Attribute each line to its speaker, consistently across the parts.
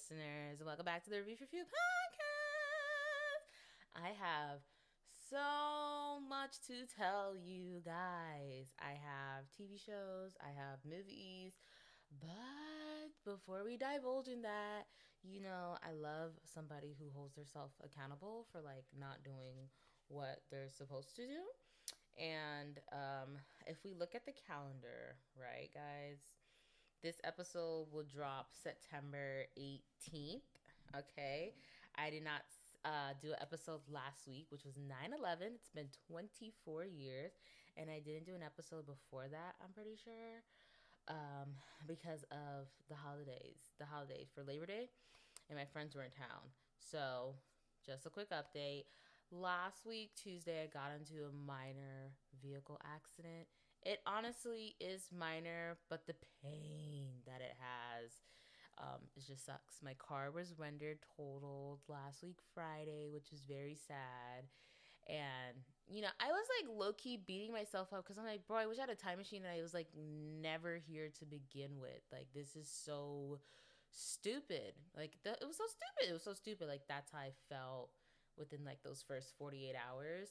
Speaker 1: listeners. Welcome back to the Review for Few podcast. I have so much to tell you guys. I have TV shows, I have movies, but before we divulge in that, I love somebody who holds themselves accountable for like not doing what they're supposed to do. And if we look at the calendar, right, guys, this episode will drop September 18th. Okay. I did not do an episode last week, which was 9/11. It's been 24 years. And I didn't do an episode before that, I'm pretty sure, because of the holidays for Labor Day. And my friends were in town. So, just a quick update. Last week, Tuesday, I got into a minor vehicle accident. It honestly is minor, but the pain that it has, it just sucks. My car was rendered totaled last week, Friday, which is very sad. And, I was like low key beating myself up because I'm like, bro, I wish I had a time machine and I was like never here to begin with. Like, this is so stupid. Like, it was so stupid. It was so stupid. Like, that's how I felt within like those first 48 hours,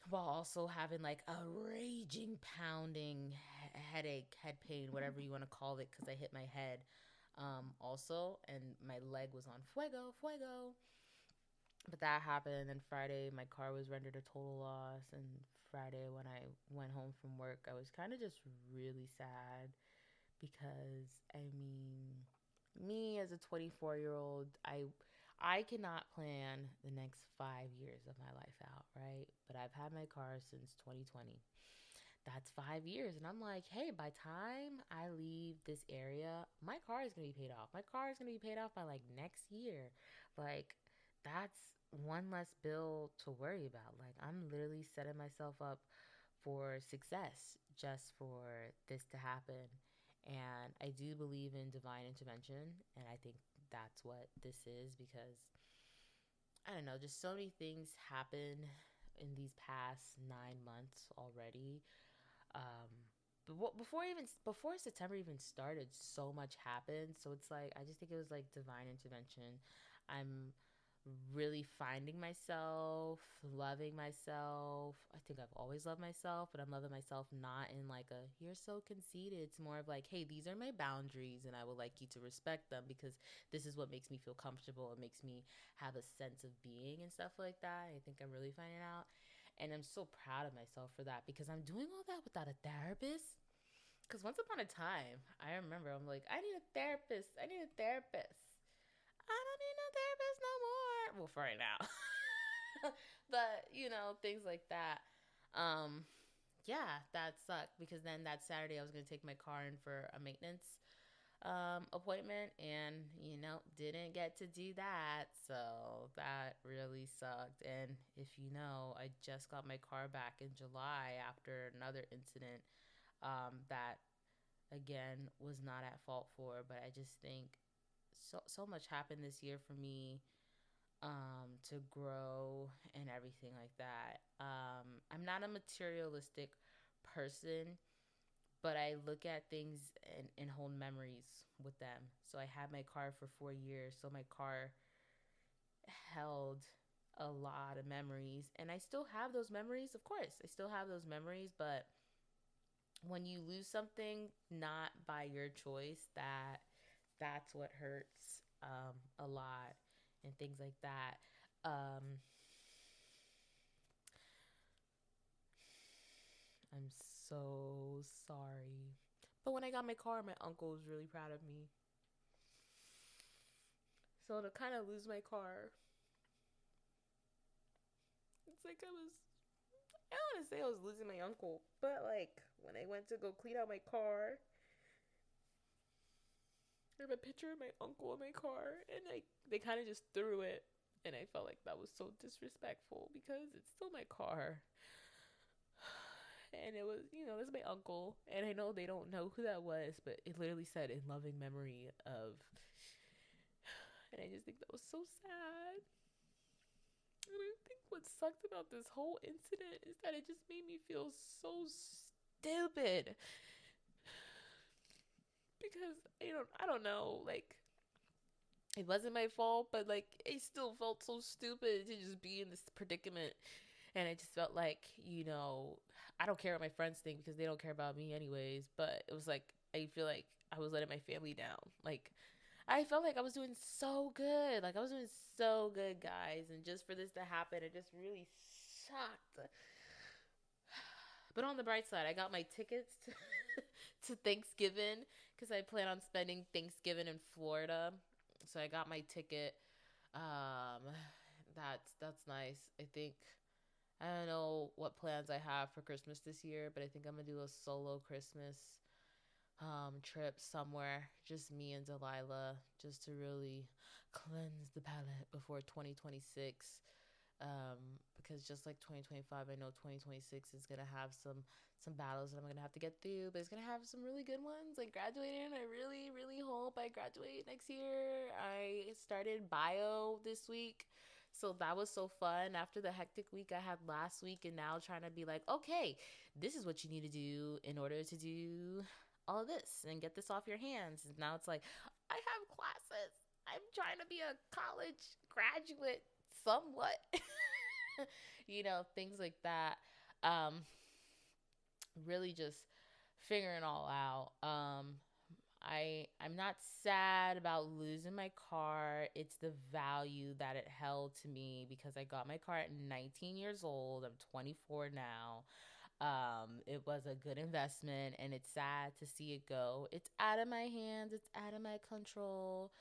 Speaker 1: while also having like a raging pounding headache, head pain, whatever you want to call it, because I hit my head also, and my leg was on fuego. But that happened, and then Friday my car was rendered a total loss. And Friday when I went home from work, I was kind of just really sad because I mean, me as a 24-year-old, I cannot plan the next 5 years of my life out, right? But I've had my car since 2020. That's 5 years, and I'm like, hey, by time I leave this area, my car is going to be paid off. My car is going to be paid off by like next year. Like, that's one less bill to worry about. Like, I'm literally setting myself up for success just for this to happen. And I do believe in divine intervention, and I think that's what this is, because I don't know, just so many things happen in these past 9 months already. um before September even started, so much happened. So it's like, I just think it was like divine intervention. I'm really finding myself, loving myself. I think I've always loved myself, but I'm loving myself not in like a you're so conceited. It's more of like, hey, these are my boundaries and I would like you to respect them, because this is what makes me feel comfortable. It makes me have a sense of being and stuff like that. I think I'm really finding out. And I'm so proud of myself for that, because I'm doing all that without a therapist. Because once upon a time, I remember I'm like, I need a therapist. I need a therapist. I don't need no therapist no more. Well, for right now. But, things like that. Um, yeah, that sucked, because then that Saturday I was going to take my car in for a maintenance appointment, and, didn't get to do that. So that really sucked. And if you know, I just got my car back in July after another incident that, again, was not at fault for. But I just think so much happened this year for me, to grow and everything like that. I'm not a materialistic person, but I look at things and hold memories with them. So I had my car for 4 years. So my car held a lot of memories, and I still have those memories. Of course, I still have those memories, but when you lose something not by your choice, that's what hurts a lot, and things like that. Um, I'm so sorry. But when I got my car, my uncle was really proud of me. So to kind of lose my car, it's like I don't want to say I was losing my uncle, but like when I went to go clean out my car, I have a picture of my uncle in my car, and like they kind of just threw it. And I felt like that was so disrespectful, because it's still my car. And it was, that's my uncle. And I know they don't know who that was, but it literally said in loving memory of. And I just think that was so sad. And I think what sucked about this whole incident is that it just made me feel so stupid. Because I don't know, like, It wasn't my fault, but like I still felt so stupid to just be in this predicament. And I just felt like, I don't care what my friends think because they don't care about me anyways. But it was like, I feel like I was letting my family down. Like, I felt like I was doing so good. Like, I was doing so good, guys. And just for this to happen, it just really sucked. But on the bright side, I got my tickets to Thanksgiving because I plan on spending Thanksgiving in Florida. So I got my ticket. Um, that's nice. I think I don't know what plans I have for Christmas this year, but I think I'm gonna do a solo Christmas trip somewhere, just me and Delilah, just to really cleanse the palate before 2026. Because just like 2025, I know 2026 is gonna have some battles that I'm gonna have to get through, but it's gonna have some really good ones. Like graduating, I really really hope I graduate next year. I started bio this week, so that was so fun. After the hectic week I had last week, and now trying to be like, okay, this is what you need to do in order to do all of this and get this off your hands. And now it's like, I have classes. I'm trying to be a college graduate somewhat. Things like that. Um, really just figuring all out. I'm not sad about losing my car. It's the value that it held to me because I got my car at 19 years old. I'm 24 now. It was a good investment, and it's sad to see it go. It's out of my hands, it's out of my control.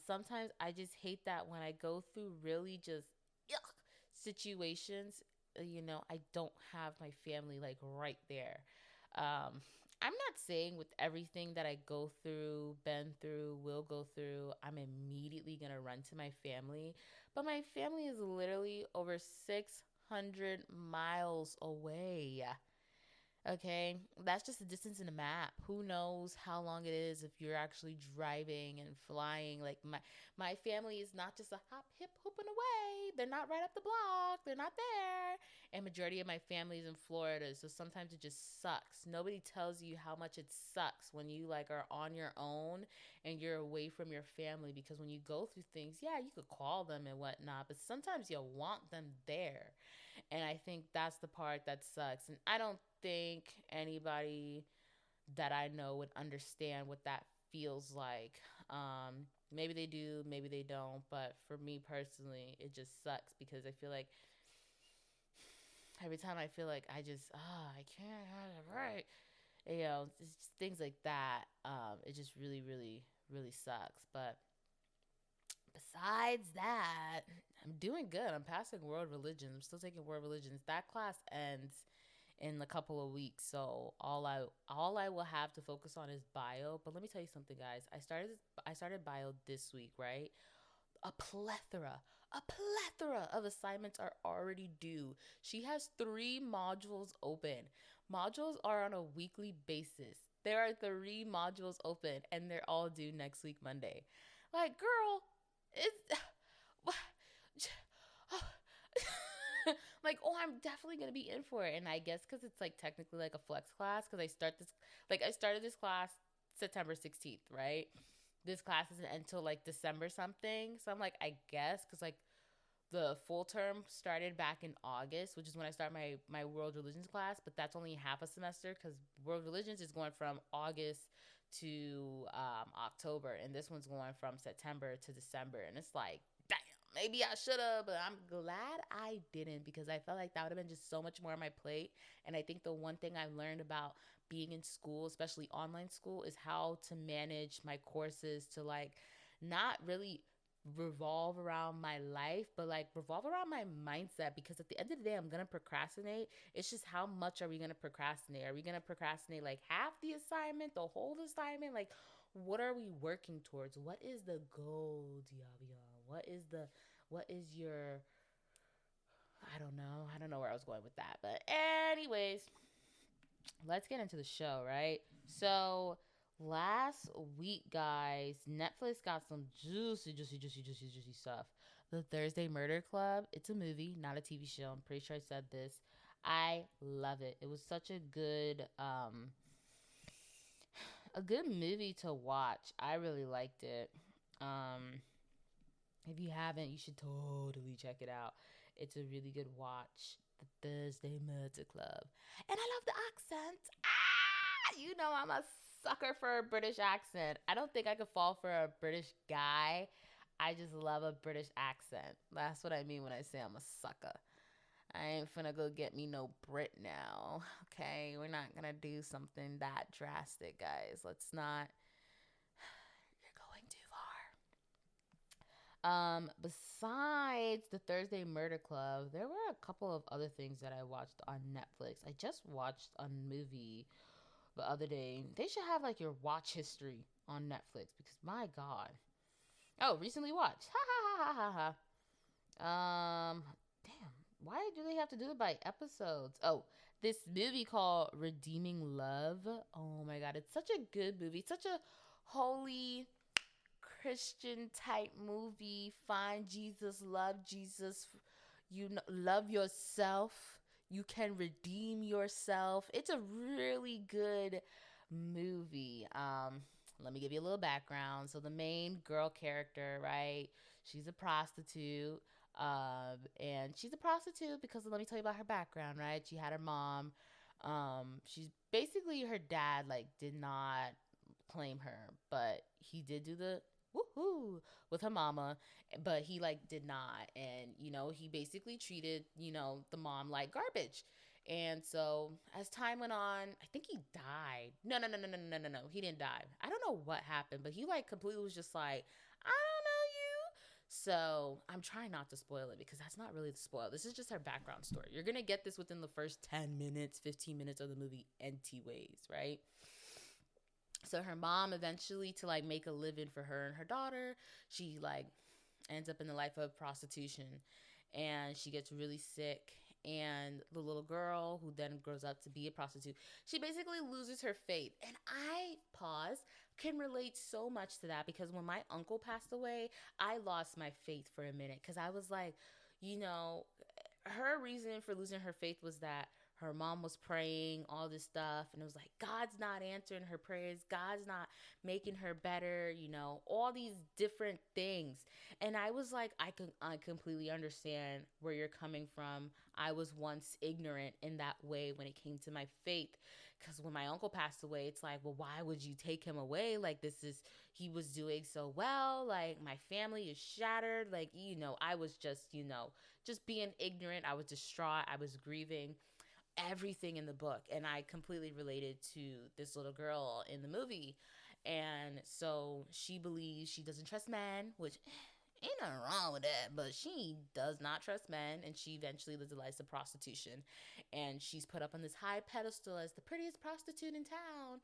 Speaker 1: Sometimes I just hate that when I go through really just yuck situations, I don't have my family like right there. Um, I'm not saying with everything that I go through, been through, will go through, I'm immediately gonna run to my family. But my family is literally over 600 miles away. Okay, that's just the distance in a map. Who knows how long it is if you're actually driving and flying? Like my family is not just a hop, hip, hooping away. They're not right up the block. They're not there. And majority of my family is in Florida, so sometimes it just sucks. Nobody tells you how much it sucks when you like are on your own and you're away from your family, because when you go through things, yeah, you could call them and whatnot, but sometimes you want them there. And I think that's the part that sucks. And I don't think anybody that I know would understand what that feels like. Maybe they do, maybe they don't. But for me personally, it just sucks because I feel like every time I feel like I can't have it right. It's just things like that. It just really, really, really sucks. But besides that, I'm doing good. I'm passing world religions. I'm still taking world religions. That class ends in a couple of weeks, so all I will have to focus on is bio. But let me tell you something, guys. I started bio this week, right? A plethora, a plethora of assignments are already due. She has 3 modules open. Modules are on a weekly basis. There are 3 modules open, and they're all due next week, Monday. Like, girl, it's like, oh, I'm definitely gonna be in for it. And I guess because it's like technically like a flex class, because I started this class September 16th, right? This class isn't until like December something. So I'm like, I guess because like the full term started back in August, which is when I start my world religions class, but that's only half a semester because world religions is going from August to October, and this one's going from September to December. And it's like, damn, maybe I should have, but I'm glad I didn't, because I felt like that would have been just so much more on my plate. And I think the one thing I learned about being in school, especially online school, is how to manage my courses to like not really revolve around my life, but like revolve around my mindset. Because at the end of the day, I'm gonna procrastinate. It's just how much are we gonna procrastinate? Are we gonna procrastinate like half the assignment, the whole assignment? Like, what are we working towards? What is the goal, Diablo? What is your I don't know. I don't know where I was going with that. But anyways, let's get into the show, right? So last week, guys, Netflix got some juicy, juicy, juicy, juicy, juicy stuff. The Thursday Murder Club. It's a movie, not a TV show. I'm pretty sure I said this. I love it. It was such a good movie to watch. I really liked it. Um, if you haven't, you should totally check it out. It's a really good watch. The Thursday Murder Club. And I love the accent. Ah, you know I'm a sucker for a British accent. I don't think I could fall for a British guy. I just love a British accent. That's what I mean when I say I'm a sucker. I ain't finna go get me no Brit now. Okay, we're not gonna do something that drastic, guys. Let's not. You're going too far. Besides the Thursday Murder Club, there were a couple of other things that I watched on Netflix. I just watched a movie the other day. They should have like your watch history on Netflix because my God. Oh, recently watched. Ha ha ha ha ha ha. Damn. Why do they have to do it by episodes? Oh, this movie called Redeeming Love. Oh my God, it's such a good movie. Such a holy Christian type movie. Find Jesus, love Jesus. Love yourself. You can redeem yourself. It's a really good movie. Let me give you a little background. So the main girl character, right? She's a prostitute. And she's a prostitute because let me tell you about her background, right? She had her mom. She's basically her dad like did not claim her, but he did do the woohoo with her mama, but he like did not, and he basically treated the mom like garbage. And so as time went on, I think he died. No, no, no, no, no, no, no, no. He didn't die. I don't know what happened, but he like completely was just like, I don't know you. So I'm trying not to spoil it because that's not really the spoil. This is just her background story. You're gonna get this within the first 10 minutes, 15 minutes of the movie, NT ways, right? So her mom eventually, to like make a living for her and her daughter, she like ends up in the life of prostitution, and she gets really sick. And the little girl who then grows up to be a prostitute, she basically loses her faith. And I pause can relate so much to that because when my uncle passed away, I lost my faith for a minute because I was like, you know her reason for losing her faith was that her mom was praying all this stuff, and it was like God's not answering her prayers, God's not making her better, all these different things. And I was like, I completely understand where you're coming from. I was once ignorant in that way when it came to my faith, because when my uncle passed away, it's like, well, why would you take him away? Like, this is he was doing so well, like my family is shattered, like I was just being ignorant. I was distraught. I was grieving everything in the book. And I completely related to this little girl in the movie. And so she believes she doesn't trust men, which ain't nothing wrong with that, but she does not trust men. And she eventually lives a life of prostitution. And she's put up on this high pedestal as the prettiest prostitute in town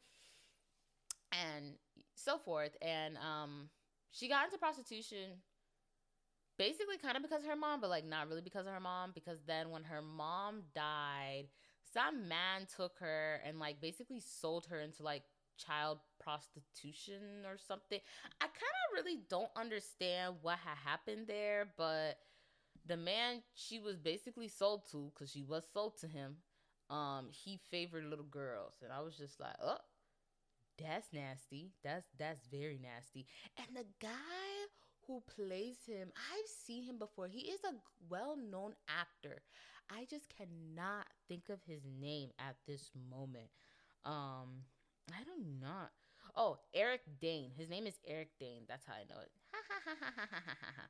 Speaker 1: and so forth. And she got into prostitution basically kind of because of her mom, but like not really because of her mom, because then when her mom died, some man took her and like basically sold her into like child prostitution or something. I kind of really don't understand what had happened there, but the man she was basically sold to, because she was sold to him, he favored little girls. And I was just like, oh, that's nasty. That's very nasty. And the guy who plays him, I've seen him before. He is a well-known actor. I just cannot think of his name at this moment. I do not. Oh, Eric Dane. His name is Eric Dane. That's how I know it. Ha ha ha ha ha ha ha.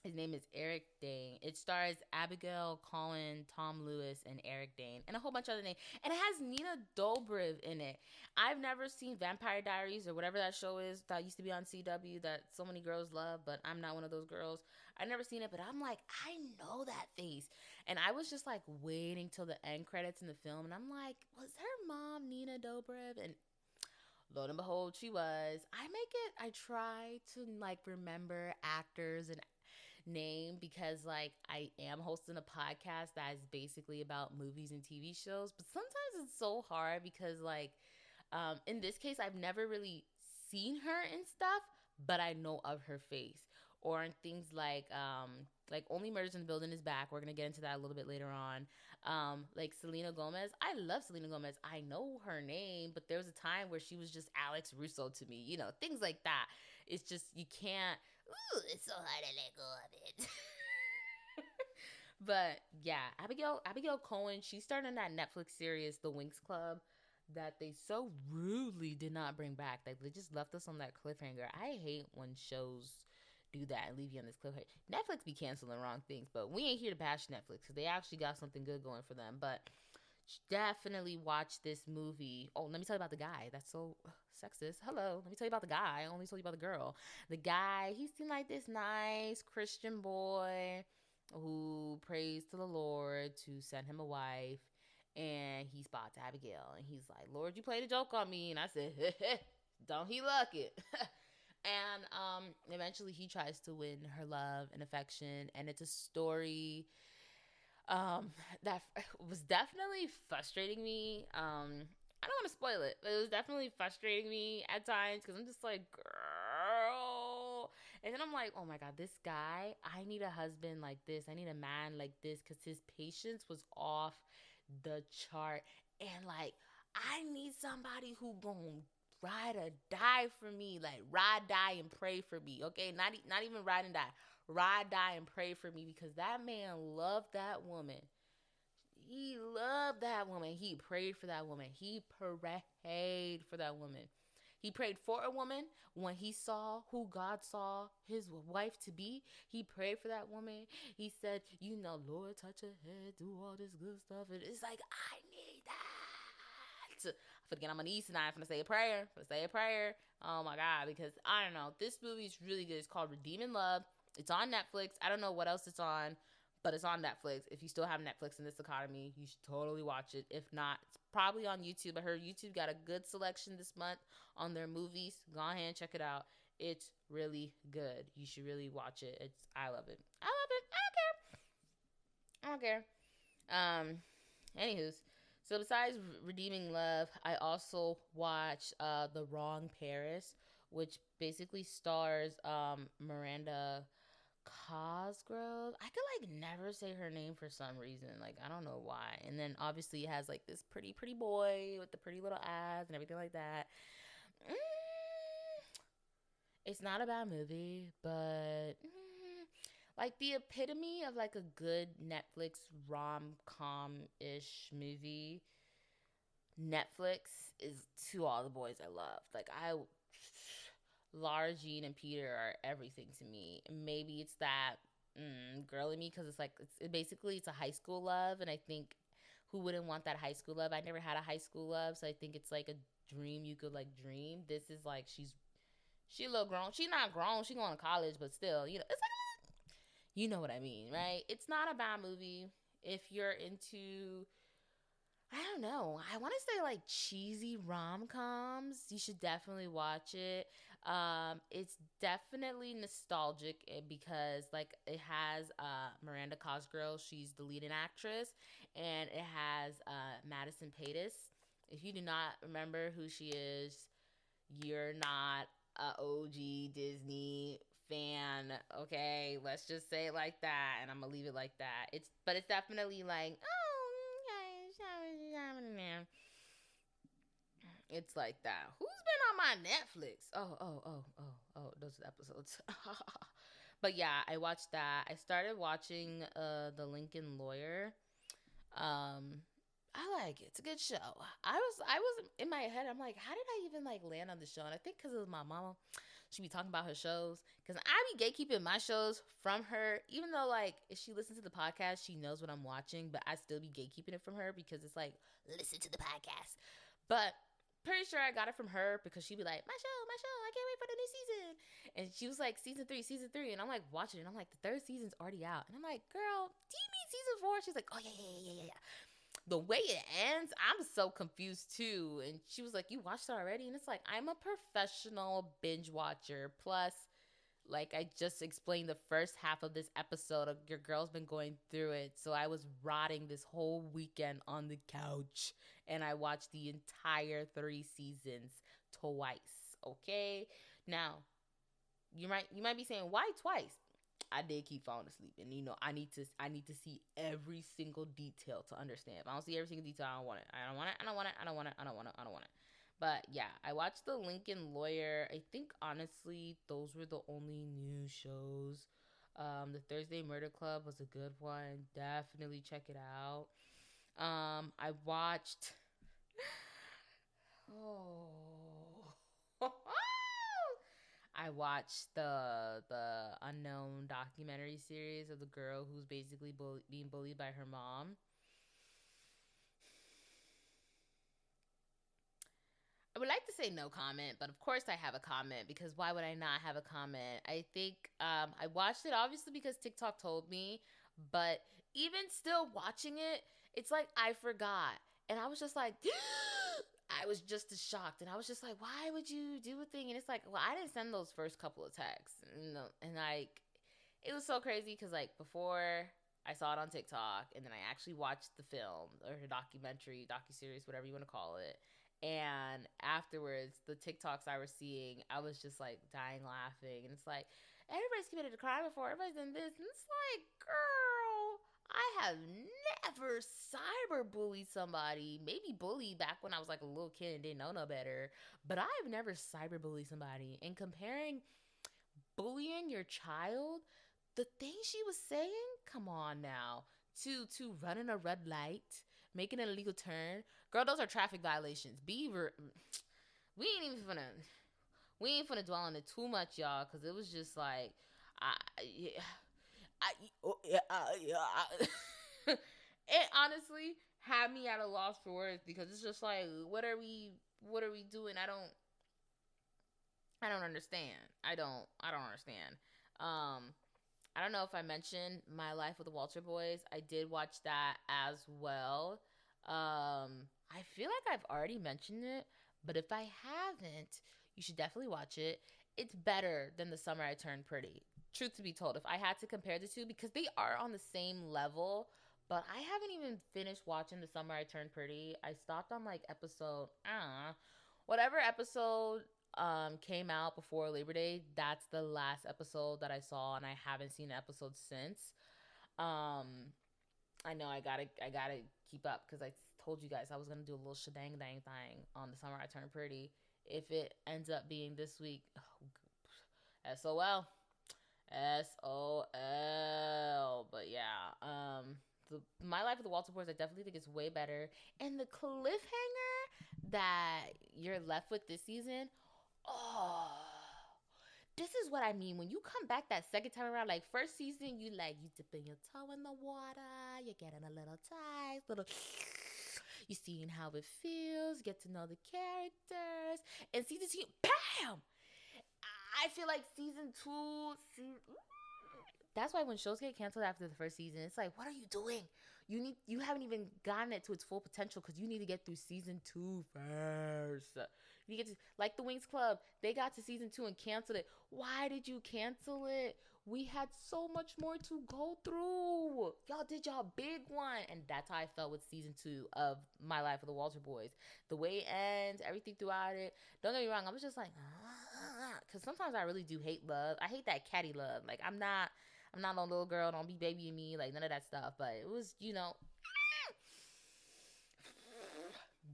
Speaker 1: His name is Eric Dane. It stars Abigail, Colin, Tom Lewis, and Eric Dane, and a whole bunch of other names. And it has Nina Dobrev in it. I've never seen Vampire Diaries or whatever that show is that used to be on CW that so many girls love, but I'm not one of those girls. I've never seen it, but I'm like, I know that face. And I was just like waiting till the end credits in the film, and I'm like, was her mom Nina Dobrev? And lo and behold, she was. I try to like remember actors and name because like I am hosting a podcast that is basically about movies and TV shows, but sometimes it's so hard because like in this case I've never really seen her and stuff, but I know of her face. or in things like Only Murders in the Building is back. We're gonna get into that a little bit later on. Like Selena Gomez, I love Selena Gomez. I know her name, but there was a time where she was just Alex Russo to me. You know, things like that. It's just you can't. Ooh, it's so hard to let go of it. But yeah, Abigail Cohen, she started in that Netflix series, The Winx Club, that they so rudely did not bring back. Like they just left us on that cliffhanger. I hate when shows do that and leave you on this cliffhanger. Netflix be canceling wrong things, but we ain't here to bash Netflix because they actually got something good going for them. But definitely watch this movie. Oh, let me tell you about the guy. That's so sexist. Hello, let me tell you about the guy. I only told you about the girl. The guy, he seemed like this nice Christian boy who prays to the Lord to send him a wife. And he spots Abigail. And he's like, Lord, you played a joke on me. And I said, don't he look it? And eventually he tries to win her love and affection. And it's a story that was definitely frustrating me. I don't want to spoil it, but it was definitely frustrating me at times because I'm just like, girl. And then I'm like, oh my God, this guy, I need a husband like this. I need a man like this because his patience was off the chart. And like, I need somebody who gonna ride or die for me. Like, ride, die, and pray for me. Okay? Not even ride and die. Ride, die, and pray for me because that man loved that woman. He loved that woman. He prayed for that woman. He prayed for that woman. He prayed for a woman when he saw who God saw his wife to be. He prayed for that woman. He said, you know, Lord, touch her head, do all this good stuff. And it's like, I need that. Forget I'm on the East tonight. I'm going to say a prayer. Oh my God. Because I don't know. This movie is really good. It's called Redeeming Love. It's on Netflix. I don't know what else it's on, but it's on Netflix. If you still have Netflix in this economy, you should totally watch it. If not, it's probably on YouTube. I heard YouTube got a good selection this month on their movies. Go ahead and check it out. It's really good. You should really watch it. I love it. I love it. I don't care. Anywho's. So besides Redeeming Love, I also watched The Wrong Paris, which basically stars Miranda Cosgrove. I could like never say her name for some reason. Like I don't know why. And then obviously it has like this pretty boy with the pretty little ass and everything like that. Mm, it's not a bad movie, but like the epitome of like a good Netflix rom-com ish movie. Netflix is To All the Boys I Love. Like Lara Jean and Peter are everything to me. Maybe it's that girl in me because it's like basically it's a high school love, and I think who wouldn't want that high school love? I never had a high school love, so I think it's like a dream you could like dream. This is like she a little grown. She's not grown. She going to college, but still, you know, it's like you know what I mean, right? It's not a bad movie if you're into I don't know. I want to say like cheesy rom coms. You should definitely watch it. It's definitely nostalgic because like it has Miranda Cosgrove. She's the leading actress, and it has Madison Paytas. If you do not remember who she is, you're not a OG Disney fan. Okay, let's just say it like that, and I'm gonna leave it like that. It's definitely like it's like that. Who's been on my Netflix? Those episodes. But yeah, I watched that. I started watching The Lincoln Lawyer. I like it. It's a good show. I was in my head. I'm like, how did I even like land on the show? And I think because of my mama, she be talking about her shows. Because I be gatekeeping my shows from her, even though like if she listens to the podcast, she knows what I'm watching. But I still be gatekeeping it from her because it's like listen to the podcast. But pretty sure I got it from her because she'd be like, my show, I can't wait for the new season. And she was like, season three. And I'm like watching it. And I'm like, the third season's already out. And I'm like, girl, do you mean season 4? She's like, oh yeah. The way it ends, I'm so confused too. And she was like, you watched it already? And it's like, I'm a professional binge watcher. Plus, like I just explained the first half of this episode of your girl's been going through it. So I was rotting this whole weekend on the couch and I watched the entire 3 seasons twice. Okay? Now, You might be saying, why twice? I did keep falling asleep, and I need to see every single detail to understand. If I don't see every single detail, I don't want it. I don't want it. I don't want it. I don't want it. I don't want it. I don't want it. But yeah, I watched The Lincoln Lawyer. I think honestly, those were the only new shows. The Thursday Murder Club was a good one. Definitely check it out. I watched. Oh. I watched the unknown documentary series of the girl who's basically being bullied by her mom. I would like to say no comment, but of course I have a comment because why would I not have a comment? I think I watched it obviously because TikTok told me, but even still watching it, it's like I forgot. And I was just like, I was just as shocked. And I was just like, why would you do a thing? And it's like, well, I didn't send those first couple of texts. And like, it was so crazy because like before I saw it on TikTok and then I actually watched the film or the documentary, docuseries, whatever you want to call it. And afterwards, the TikToks I was seeing, I was just like dying laughing. And it's like, everybody's committed a crime before, everybody's done this. And it's like, girl, I have never cyber bullied somebody. Maybe bullied back when I was like a little kid and didn't know no better. But I've never cyber bullied somebody. And comparing bullying your child, the things she was saying, come on now, to running a red light, making an illegal turn, girl, those are traffic violations. We ain't even finna we ain't finna dwell on it too much, y'all, because it was just like, I yeah, yeah. It honestly had me at a loss for words because it's just like, what are we doing? I don't understand. I don't understand. Um, I don't know if I mentioned My Life with the Walter Boys. I did watch that as well. I feel like I've already mentioned it, but if I haven't, you should definitely watch it. It's better than The Summer I Turned Pretty. Truth to be told, if I had to compare the two, because they are on the same level, but I haven't even finished watching The Summer I Turned Pretty. I stopped on like episode, whatever episode came out before Labor Day. That's the last episode that I saw, and I haven't seen an episode since. Um, I know I gotta keep up because I told you guys I was gonna do a little shedang dang thing on The Summer I Turned Pretty. If it ends up being this week, SOL, SOL. But yeah, My Life with the Walter Boys, I definitely think it's way better. And the cliffhanger that you're left with this season, oh, this is what I mean. When you come back that second time around, like first season, you dipping your toe in the water, you're getting a little tight, little you seeing how it feels, get to know the characters. And season two, bam! I feel like season two, that's why when shows get canceled after the first season, it's like, what are you doing? You haven't even gotten it to its full potential because you need to get through season two first. You get to like the Wings Club, they got to season two and canceled it. Why did you cancel it? We had so much more to go through. Y'all did y'all big one, and that's how I felt with season two of My Life with the Walter Boys. The way it ends, everything throughout it. Don't get me wrong, I was just like, because sometimes I really do hate love. I hate that catty love. Like I'm not no little girl. Don't be babying me. Like none of that stuff. But it was,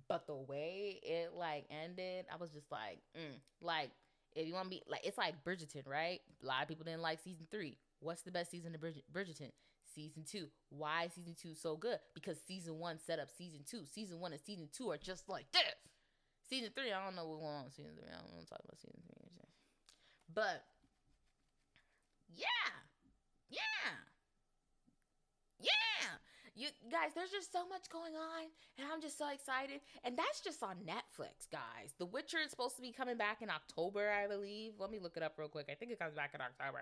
Speaker 1: But the way it like ended, I was just like, like if you want to be like, it's like Bridgerton, right? A lot of people didn't like season three. What's the best season of Bridgerton? Season two. Why is season two so good? Because season one set up season two. Season one and season two are just like this. Season three, I don't know what's going on with season three. I don't want to talk about season three. But yeah, yeah. Yeah. You guys, there's just so much going on, and I'm just so excited. And that's just on Netflix, guys. The Witcher is supposed to be coming back in October, I believe. Let me look it up real quick. I think it comes back in October.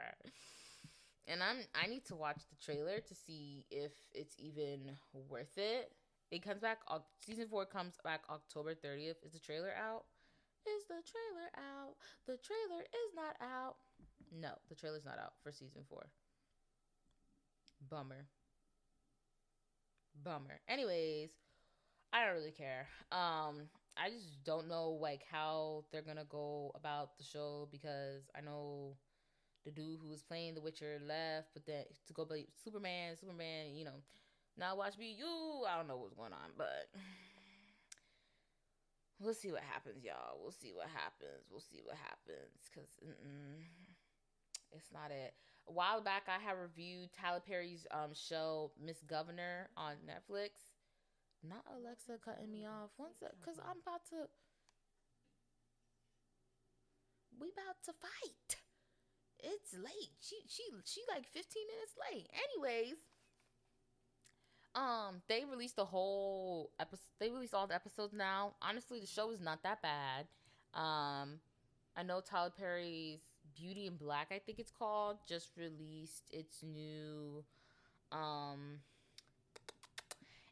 Speaker 1: And I need to watch the trailer to see if it's even worth it. It comes back season 4 comes back October 30th. Is the trailer out? Is the trailer out? The trailer is not out. No, the trailer's not out for season 4. Bummer. Bummer. Anyways, I don't really care. I just don't know like how they're gonna go about the show because I know the dude who was playing The Witcher left, but then to go play Superman. Superman, now watch me. I don't know what's going on, but we'll see what happens, y'all. We'll see what happens. We'll see what happens, cause it's not it. A while back, I had reviewed Tyler Perry's show Miss Governor on Netflix. Not Alexa cutting me off. One sec, cause I'm about to. We about to fight. It's late. She like 15 minutes late. Anyways, they released the whole episode. They released all the episodes now. Honestly, the show is not that bad. I know Tyler Perry's Beauty in Black, I think it's called, just released its new um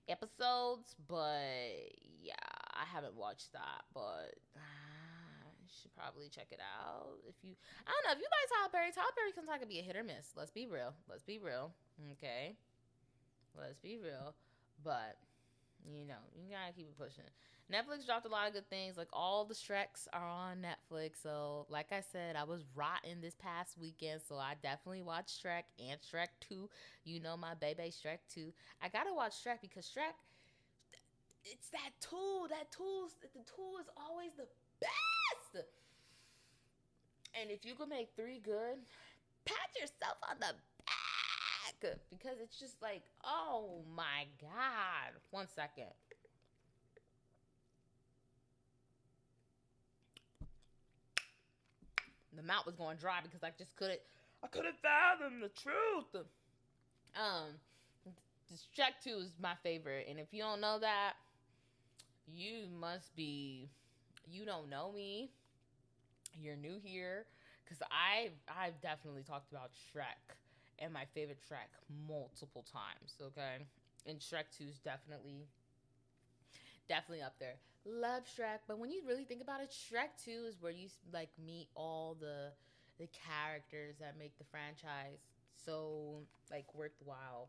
Speaker 1: episodes, but yeah, I haven't watched that, but should probably check it out. If you, I don't know, if you like Tyler Perry sometimes can be a hit or miss. Let's be real. Okay, let's be real. But you gotta keep it pushing. Netflix dropped a lot of good things. Like all the Shreks are on Netflix. So, like I said, I was rotten this past weekend. So I definitely watched Shrek and Shrek 2. My baby Shrek 2. I gotta watch Shrek because Shrek, it's that tool. The tool is always the best. And if you can make 3 good, pat yourself on the back. Because it's just like, oh my God. 1 second. The mouth was going dry because I couldn't fathom the truth. Shrek 2 is my favorite, and if you don't know that, you don't know me. You're new here, because I've definitely talked about Shrek and my favorite Shrek multiple times. Okay, and Shrek 2 is definitely up there. Love Shrek, but when you really think about it, Shrek 2 is where you like meet all the characters that make the franchise so like worthwhile.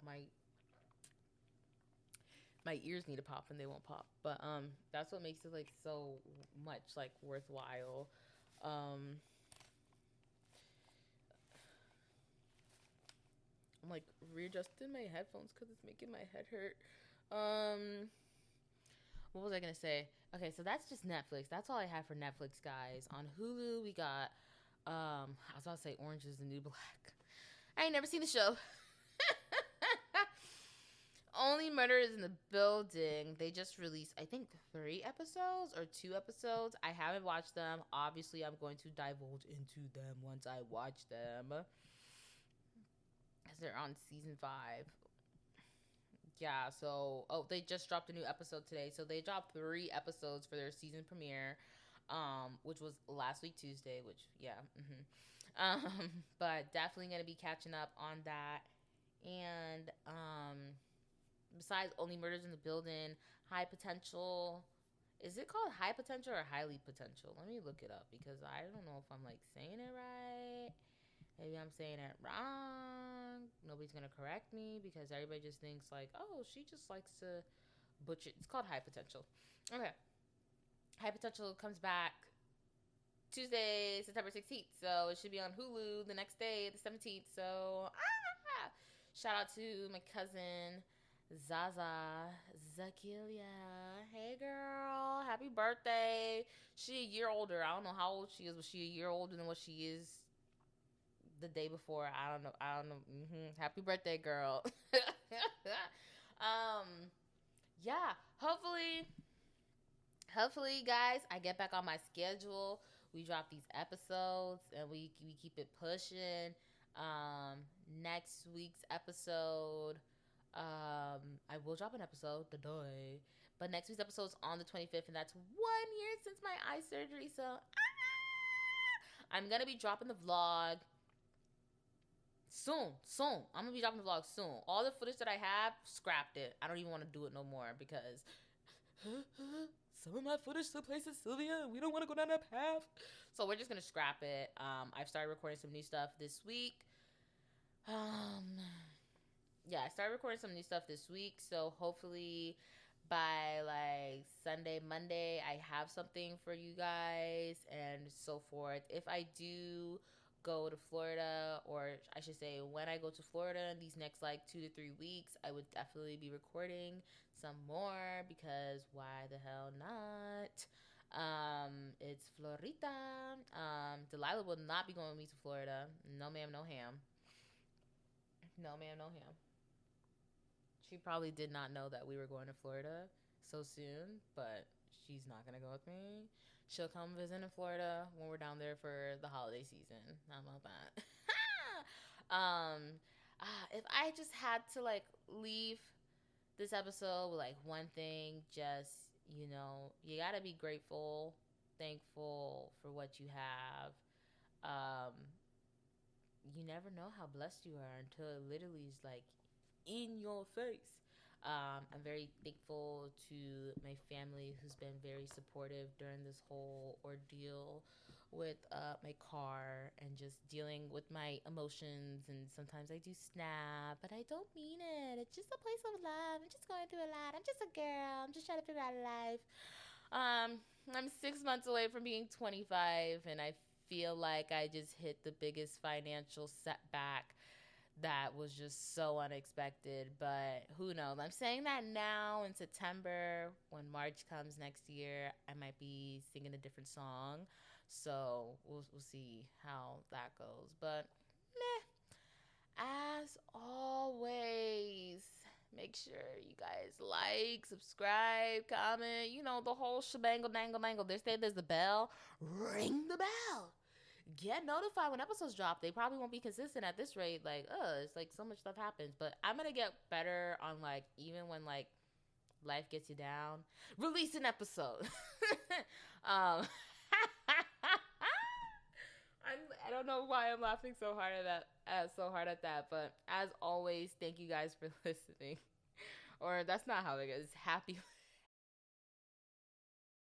Speaker 1: My ears need to pop and they won't pop, but that's what makes it like so much like worthwhile. I'm like readjusting my headphones because it's making my head hurt. What was I gonna say? Okay, so that's just Netflix. That's all I have for Netflix, guys. On Hulu, we got I was about to say Orange is the New Black. I ain't never seen the show. Only Murders in the Building. They just released, I think, 3 episodes or 2 episodes. I haven't watched them. Obviously, I'm going to divulge into them once I watch them, because they're on season 5. Yeah, so they just dropped a new episode today. So they dropped 3 episodes for their season premiere, which was last week Tuesday. Which but definitely gonna be catching up on that. And besides Only Murders in the Building, High Potential. Is it called High Potential or Highly Potential? Let me look it up because I don't know if I'm like saying it right. Maybe I'm saying it wrong. Nobody's gonna correct me because everybody just thinks like, oh, she just likes to butcher. It's called High Potential. Okay. High Potential comes back Tuesday, September 16th. So it should be on Hulu the next day, the 17th. So shout out to my cousin Zaza Zakilia. Hey girl, happy birthday. She a year older. I don't know how old she is, but she a year older than what she is the day before. I don't know. Happy birthday, girl. Yeah. Hopefully, guys, I get back on my schedule. We drop these episodes and we keep it pushing. Next week's episode, I will drop an episode today. But next week's episode's on the 25th, and that's 1 year since my eye surgery. So I'm gonna be dropping the vlog soon. I'm gonna be dropping the vlog soon. All the footage that I have, scrapped it. I don't even want to do it no more because some of my footage still places Sylvia, and we don't want to go down that path. So we're just gonna scrap it. I've started recording some new stuff this week. Yeah, I started recording some new stuff this week. So hopefully by like Sunday, Monday, I have something for you guys and so forth. If I do go to Florida, or I should say, when I go to Florida in these next like 2 to 3 weeks, I would definitely be recording some more because why the hell not? It's Florida. Delilah will not be going with me to Florida. No, ma'am, no ham. No, ma'am, no ham. She probably did not know that we were going to Florida so soon, but she's not gonna go with me. She'll come visit in Florida when we're down there for the holiday season. How about that? If I just had to like leave this episode with like one thing, just you gotta be grateful, thankful for what you have. Um, you never know how blessed you are until it literally is like in your face. I'm very thankful to my family who's been very supportive during this whole ordeal with my car and just dealing with my emotions. And sometimes I do snap, but I don't mean it. It's just a place of love. I'm just going through a lot. I'm just a girl. I'm just trying to figure out life. I'm 6 months away from being 25, and I feel like I just hit the biggest financial setback that was just so unexpected. But who knows? I'm saying that now in September. When March comes next year, I might be singing a different song. So we'll see how that goes. But meh. As always, make sure you guys like, subscribe, comment, the whole shebangle dangle dangle. There's the bell. Ring the bell. Get notified when episodes drop. They probably won't be consistent at this rate. Like, it's like so much stuff happens. But I'm gonna get better on like even when like life gets you down, release an episode. um I don't know why I'm laughing so hard at that, but as always, thank you guys for listening. Or that's not how it goes. Happy